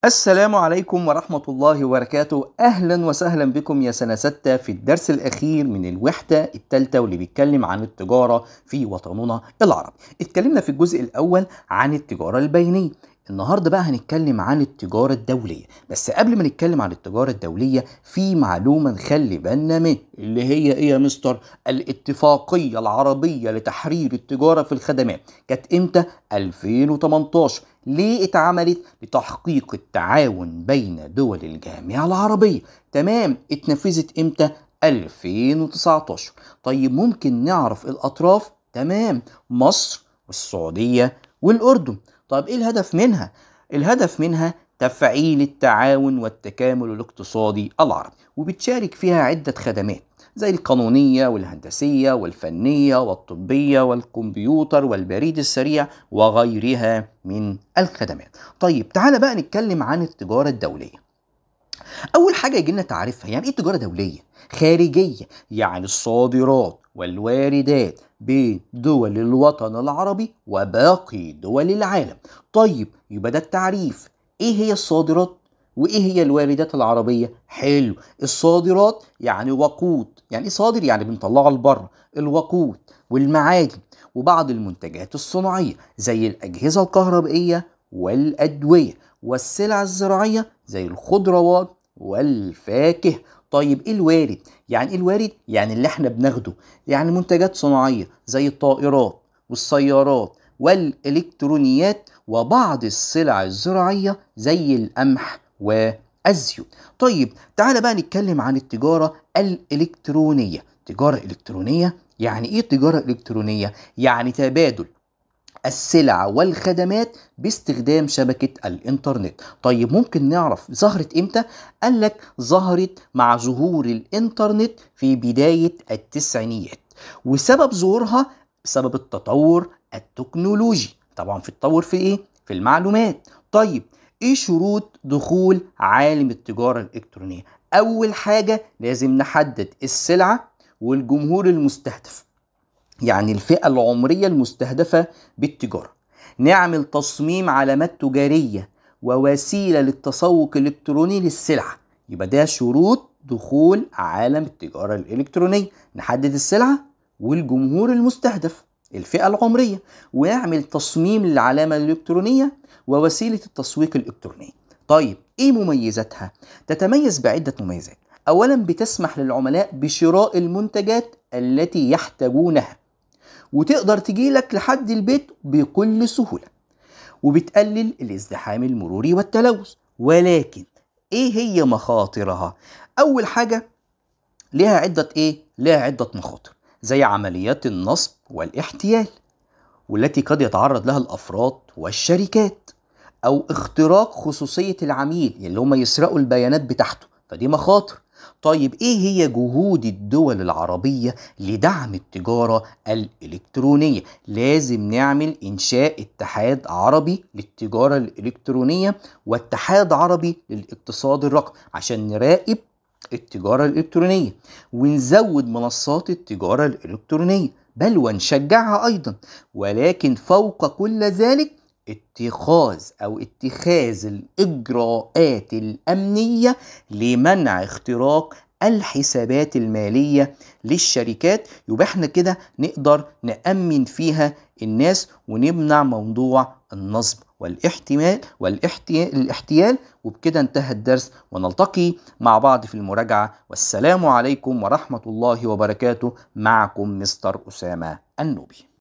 السلام عليكم ورحمة الله وبركاته. أهلا وسهلا بكم يا سنة 6 في الدرس الأخير من الوحدة الثالثة واللي بيتكلم عن التجارة في وطننا العربي. اتكلمنا في الجزء الأول عن التجارة البينية. النهاردة بقى هنتكلم عن التجارة الدولية، بس قبل ما نتكلم عن التجارة الدولية في معلومة نخلي بالنا منها، اللي هي ايه يا مستر؟ الاتفاقية العربية لتحرير التجارة في الخدمات. كانت امتى؟ 2018. ليه اتعملت؟ لتحقيق التعاون بين دول الجامعة العربية. تمام. اتنفذت امتى؟ 2019. طيب ممكن نعرف الأطراف؟ تمام، مصر والسعودية والأردن. طيب ايه الهدف منها؟ الهدف منها تفعيل التعاون والتكامل الاقتصادي العربي، وبتشارك فيها عدة خدمات زي القانونية والهندسية والفنية والطبية والكمبيوتر والبريد السريع وغيرها من الخدمات. طيب تعالى بقى نتكلم عن التجارة الدولية. أول حاجة يجي لنا تعريفها، يعني إيه تجارة دولية؟ خارجية، يعني الصادرات والواردات بين دول الوطن العربي وباقي دول العالم. طيب يبقى ده التعريف. إيه هي الصادرات؟ وإيه هي الواردات العربية؟ حلو. الصادرات يعني وقود، يعني إيه صادر؟ يعني بنطلعه لبره. الوقود والمعادن وبعض المنتجات الصناعية زي الأجهزة الكهربائية والأدوية والسلع الزراعية زي الخضروات والفاكهة. طيب ايه الوارد؟ يعني ايه الوارد؟ يعني اللي احنا بناخده، يعني منتجات صناعية زي الطائرات والسيارات والإلكترونيات وبعض السلع الزراعية زي القمح والزيوت. طيب تعالى بقى نتكلم عن التجارة الإلكترونية. تجارة إلكترونية يعني ايه تجارة إلكترونية؟ يعني تبادل السلع والخدمات باستخدام شبكة الإنترنت. طيب ممكن نعرف ظهرت إمتى؟ قال لك ظهرت مع ظهور الإنترنت في بداية التسعينيات، وسبب ظهورها بسبب التطور التكنولوجي. طبعا في التطور في إيه؟ في المعلومات. طيب إيه شروط دخول عالم التجارة الإلكترونية؟ أول حاجة لازم نحدد السلعة والجمهور المستهدف، يعني الفئة العمرية المستهدفة بالتجارة. نعمل تصميم علامات تجارية ووسيلة للتسوق الإلكتروني للسلعة. يبقى ده شروط دخول عالم التجارة الإلكترونية. نحدد السلعة والجمهور المستهدف، الفئة العمرية، ونعمل تصميم للعلامة الإلكترونية ووسيلة التسويق الإلكتروني. طيب إيه مميزاتها؟ تتميز بعدة مميزات. أولا بتسمح للعملاء بشراء المنتجات التي يحتاجونها، وتقدر تجيلك لحد البيت بكل سهولة، وبتقلل الازدحام المروري والتلوث. ولكن ايه هي مخاطرها؟ اول حاجة لها عدة مخاطر زي عمليات النصب والاحتيال، والتي قد يتعرض لها الافراد والشركات، او اختراق خصوصية العميل اللي هم يسرقوا البيانات بتاعته، فدي مخاطر. طيب ايه هي جهود الدول العربية لدعم التجارة الإلكترونية؟ لازم نعمل إنشاء اتحاد عربي للتجارة الإلكترونية واتحاد عربي للاقتصاد الرقمي عشان نراقب التجارة الإلكترونية ونزود منصات التجارة الإلكترونية، بل ونشجعها أيضا. ولكن فوق كل ذلك اتخاذ الإجراءات الأمنية لمنع اختراق الحسابات المالية للشركات. يبقى احنا كده نقدر نأمن فيها الناس ونمنع موضوع النصب والاحتيال. وبكده انتهى الدرس، ونلتقي مع بعض في المراجعة. والسلام عليكم ورحمة الله وبركاته. معكم مستر أسامة النوبي.